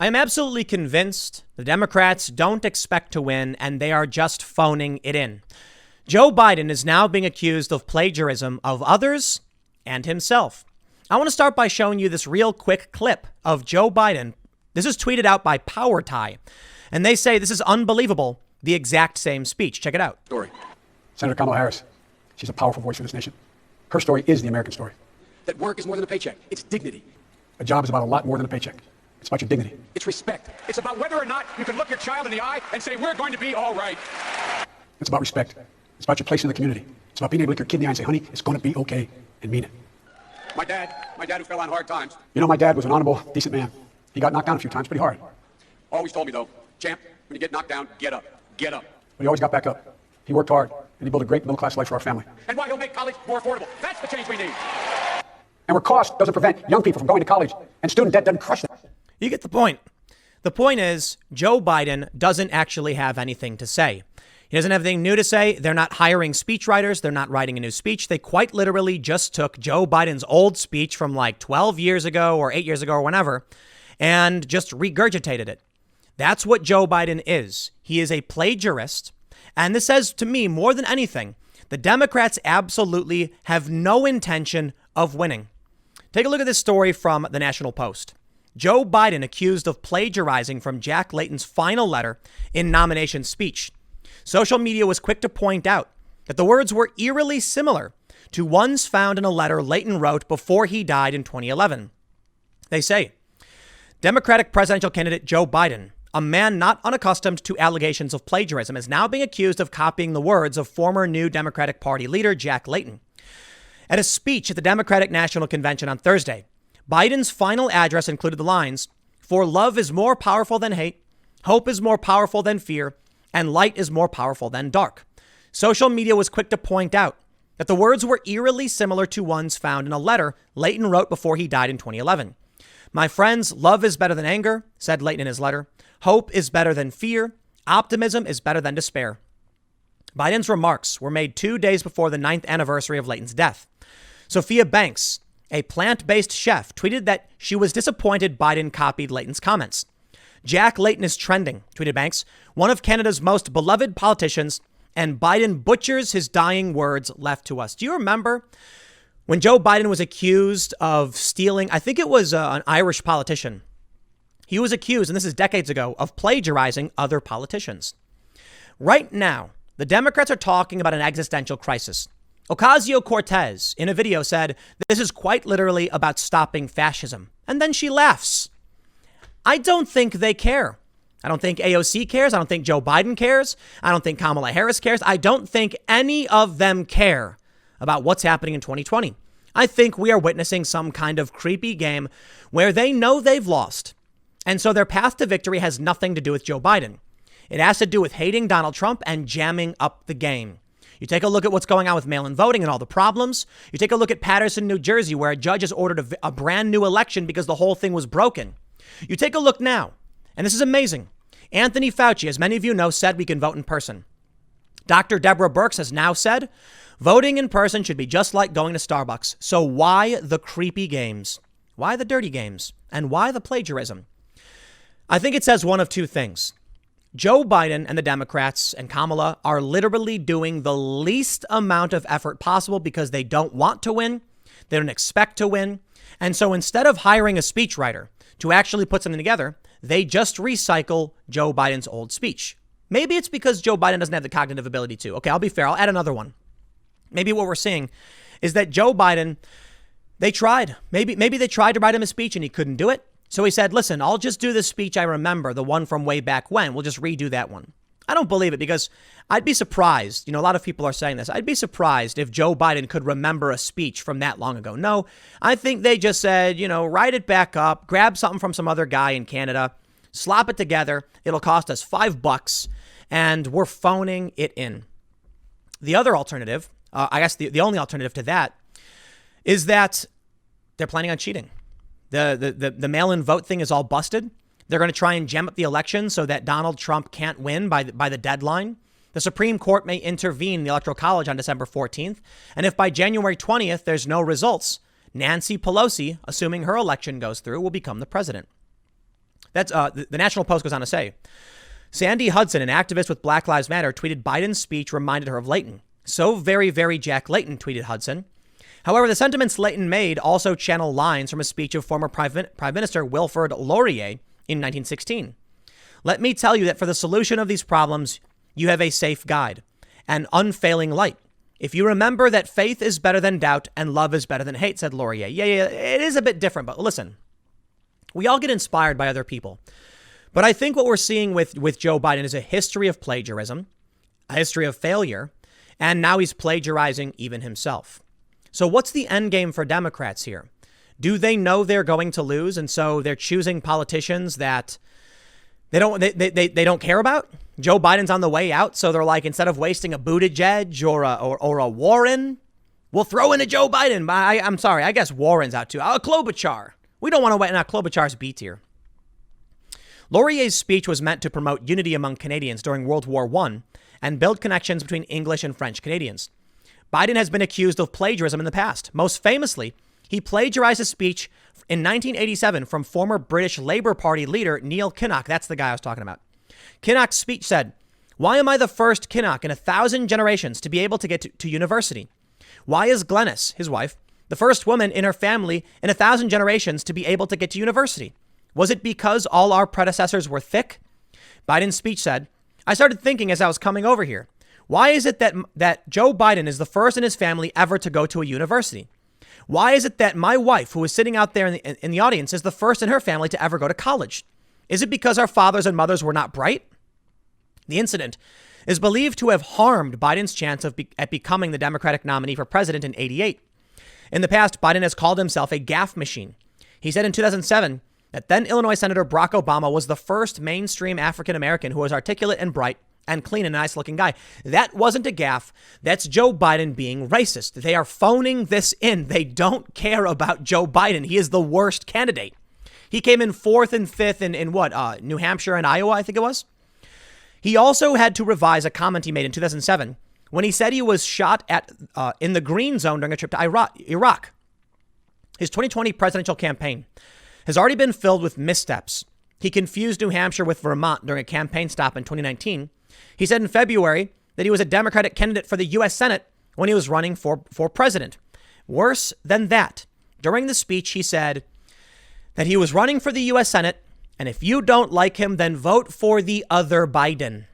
I am absolutely convinced the Democrats don't expect to win and they are just phoning it in. Joe Biden is now being accused of plagiarism of others and himself. I want to start by showing you this real quick clip of Joe Biden. This is tweeted out by Power Tie, and they say this is unbelievable. The exact same speech. Check it out. Story. Senator Kamala Harris. She's a powerful voice for this nation. Her story is the American story. That work is more than a paycheck. It's dignity. A job is about a lot more than a paycheck. It's about your dignity. It's respect. It's about whether or not you can look your child in the eye and say, we're going to be all right. It's about respect. It's about your place in the community. It's about being able to look your kid in the eye and say, honey, it's going to be okay, and mean it. My dad who fell on hard times. You know, my dad was an honorable, decent man. He got knocked down a few times pretty hard. Always told me, though, champ, when you get knocked down, get up. Get up. But he always got back up. He worked hard, and he built a great middle-class life for our family. And why he'll make college more affordable. That's the change we need. And where cost doesn't prevent young people from going to college, and student debt doesn't crush them. You get the point. The point is, Joe Biden doesn't actually have anything to say. He doesn't have anything new to say. They're not hiring speechwriters. They're not writing a new speech. They quite literally just took Joe Biden's old speech from like 12 years ago or 8 years ago or whenever and just regurgitated it. That's what Joe Biden is. He is a plagiarist. And this says to me more than anything, the Democrats absolutely have no intention of winning. Take a look at this story from the National Post. Joe Biden accused of plagiarizing from Jack Layton's final letter in nomination speech. Social media was quick to point out that the words were eerily similar to ones found in a letter Layton wrote before he died in 2011. They say, Democratic presidential candidate Joe Biden, a man not unaccustomed to allegations of plagiarism, is now being accused of copying the words of former New Democratic Party leader Jack Layton. At a speech at the Democratic National Convention on Thursday, Biden's final address included the lines, "For love is more powerful than hate, hope is more powerful than fear, and light is more powerful than dark." Social media was quick to point out that the words were eerily similar to ones found in a letter Layton wrote before he died in 2011. "My friends, love is better than anger," said Layton in his letter. "Hope is better than fear. Optimism is better than despair." Biden's remarks were made 2 days before the 9th anniversary of Layton's death. Sophia Banks, a plant-based chef, tweeted that she was disappointed Biden copied Layton's comments. "Jack Layton is trending," tweeted Banks, "one of Canada's most beloved politicians, and Biden butchers his dying words left to us." Do you remember when Joe Biden was accused of stealing, I think it was an Irish politician. He was accused, and this is decades ago, of plagiarizing other politicians. Right now, the Democrats are talking about an existential crisis. Ocasio-Cortez, in a video, said, "This is quite literally about stopping fascism." And then she laughs. I don't think they care. I don't think AOC cares. I don't think Joe Biden cares. I don't think Kamala Harris cares. I don't think any of them care about what's happening in 2020. I think we are witnessing some kind of creepy game where they know they've lost. And so their path to victory has nothing to do with Joe Biden. It has to do with hating Donald Trump and jamming up the game. You take a look at what's going on with mail-in voting and all the problems. You take a look at Paterson, New Jersey, where a judge has ordered a brand new election because the whole thing was broken. You take a look now, and this is amazing. Anthony Fauci, as many of you know, said we can vote in person. Dr. Deborah Birx has now said voting in person should be just like going to Starbucks. So why the creepy games? Why the dirty games? And why the plagiarism? I think it says one of two things. Joe Biden and the Democrats and Kamala are literally doing the least amount of effort possible because they don't want to win. They don't expect to win. And so instead of hiring a speechwriter to actually put something together, they just recycle Joe Biden's old speech. Maybe it's because Joe Biden doesn't have the cognitive ability to. Okay, I'll be fair. I'll add another one. Maybe what we're seeing is that Joe Biden, they tried. Maybe they tried to write him a speech and he couldn't do it. So he said, listen, I'll just do the speech I remember, the one from way back when. We'll just redo that one. I don't believe it because I'd be surprised. You know, a lot of people are saying this. I'd be surprised if Joe Biden could remember a speech from that long ago. No, I think they just said, write it back up, grab something from some other guy in Canada, slop it together. It'll cost us $5 and we're phoning it in. The other alternative, I guess the only alternative to that is that they're planning on cheating. The mail-in vote thing is all busted. They're going to try and jam up the election so that Donald Trump can't win by the deadline. The Supreme Court may intervene in the Electoral College on December 14th. And if by January 20th there's no results, Nancy Pelosi, assuming her election goes through, will become the president. That's the National Post goes on to say, Sandy Hudson, an activist with Black Lives Matter, tweeted Biden's speech reminded her of Layton. So very, very Jack Layton, tweeted Hudson. However, the sentiments Layton made also channel lines from a speech of former Prime Minister Wilfrid Laurier in 1916. Let me tell you that for the solution of these problems, you have a safe guide, an unfailing light. If you remember that faith is better than doubt and love is better than hate, said Laurier. Yeah, it is a bit different, but listen, we all get inspired by other people. But I think what we're seeing with Joe Biden is a history of plagiarism, a history of failure, and now he's plagiarizing even himself. So what's the end game for Democrats here? Do they know they're going to lose, and so they're choosing politicians that they don't care about? Joe Biden's on the way out, so they're like, instead of wasting a Buttigieg or a Warren, we'll throw in a Joe Biden. I'm sorry, I guess Warren's out too. Klobuchar. We don't want to wait on Klobuchar's B tier. Laurier's speech was meant to promote unity among Canadians during World War I and build connections between English and French Canadians. Biden has been accused of plagiarism in the past. Most famously, he plagiarized a speech in 1987 from former British Labour Party leader Neil Kinnock. That's the guy I was talking about. Kinnock's speech said, "Why am I the first Kinnock in 1,000 generations to be able to get to university? Why is Glenys, his wife, the first woman in her family in 1,000 generations to be able to get to university? Was it because all our predecessors were thick?" Biden's speech said, "I started thinking as I was coming over here, why is it that Joe Biden is the first in his family ever to go to a university? Why is it that my wife, who is sitting out there in the audience, is the first in her family to ever go to college? Is it because our fathers and mothers were not bright?" The incident is believed to have harmed Biden's chance at becoming the Democratic nominee for president in '88. In the past, Biden has called himself a gaffe machine. He said in 2007 that then Illinois Senator Barack Obama was the first mainstream African-American who was articulate and bright and clean and nice looking guy. That wasn't a gaffe. That's Joe Biden being racist. They are phoning this in. They don't care about Joe Biden. He is the worst candidate. He came in 4th and 5th in what? New Hampshire and Iowa, I think it was. He also had to revise a comment he made in 2007 when he said he was shot at in the green zone during a trip to Iraq. His 2020 presidential campaign has already been filled with missteps. He confused New Hampshire with Vermont during a campaign stop in 2019. He said in February that he was a Democratic candidate for the U.S. Senate when he was running for president. Worse than that, during the speech, he said that he was running for the U.S. Senate, and if you don't like him, then vote for the other Biden.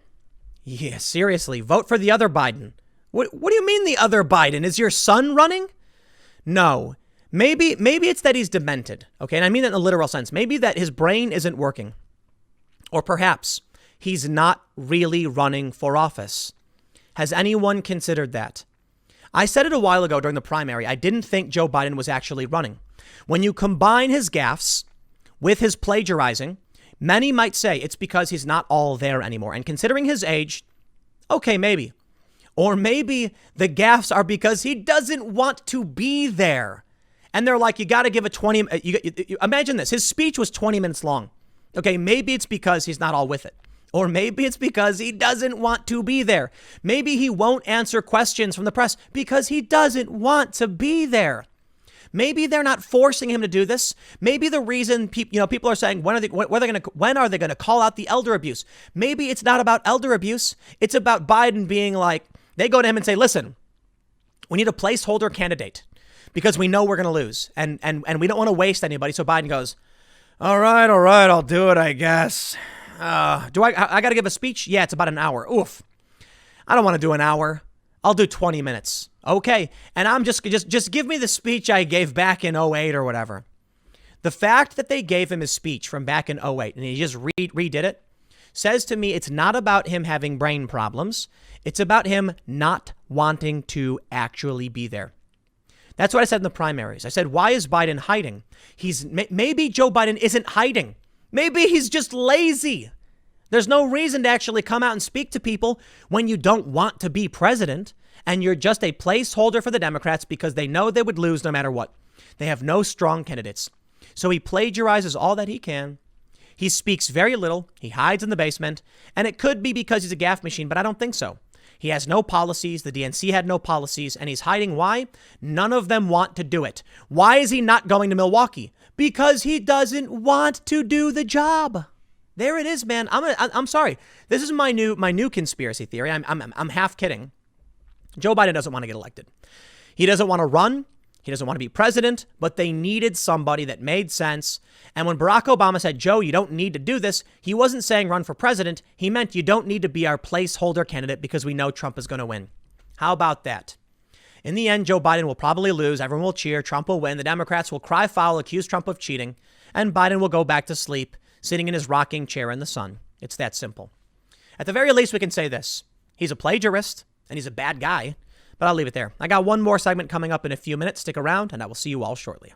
Yeah, seriously, vote for the other Biden. What do you mean the other Biden? Is your son running? No. Maybe it's that he's demented. Okay, and I mean that in a literal sense. Maybe that his brain isn't working. Or perhaps he's not really running for office. Has anyone considered that? I said it a while ago during the primary. I didn't think Joe Biden was actually running. When you combine his gaffes with his plagiarizing, many might say it's because he's not all there anymore. And considering his age, okay, maybe. Or maybe the gaffes are because he doesn't want to be there. And they're like, you got to give a 20. Imagine this. His speech was 20 minutes long. Okay, maybe it's because he's not all with it. Or maybe it's because he doesn't want to be there. Maybe he won't answer questions from the press because he doesn't want to be there. Maybe they're not forcing him to do this. Maybe the reason people are saying when are they going to call out the elder abuse? Maybe it's not about elder abuse. It's about Biden being like, they go to him and say, listen, we need a placeholder candidate because we know we're going to lose and we don't want to waste anybody. So Biden goes, all right, I'll do it, I guess. I got to give a speech? Yeah, it's about an hour. Oof. I don't want to do an hour. I'll do 20 minutes. Okay. And I'm just give me the speech I gave back in '08 or whatever. The fact that they gave him his speech from back in '08 and he just redid it says to me it's not about him having brain problems. It's about him not wanting to actually be there. That's what I said in the primaries. I said, why is Biden hiding? Maybe Joe Biden isn't hiding. Maybe he's just lazy. There's no reason to actually come out and speak to people when you don't want to be president and you're just a placeholder for the Democrats because they know they would lose no matter what. They have no strong candidates. So he plagiarizes all that he can. He speaks very little. He hides in the basement. And it could be because he's a gaffe machine, but I don't think so. He has no policies. The DNC had no policies, and he's hiding. Why? None of them want to do it. Why is he not going to Milwaukee? Because he doesn't want to do the job. There it is, man. I'm sorry. This is my new conspiracy theory. I'm half kidding. Joe Biden doesn't want to get elected. He doesn't want to run. He doesn't want to be president, but they needed somebody that made sense. And when Barack Obama said, Joe, you don't need to do this, he wasn't saying run for president. He meant you don't need to be our placeholder candidate because we know Trump is going to win. How about that? In the end, Joe Biden will probably lose. Everyone will cheer. Trump will win. The Democrats will cry foul, accuse Trump of cheating, and Biden will go back to sleep, sitting in his rocking chair in the sun. It's that simple. At the very least, we can say this. He's a plagiarist, and he's a bad guy. But I'll leave it there. I got one more segment coming up in a few minutes. Stick around, and I will see you all shortly.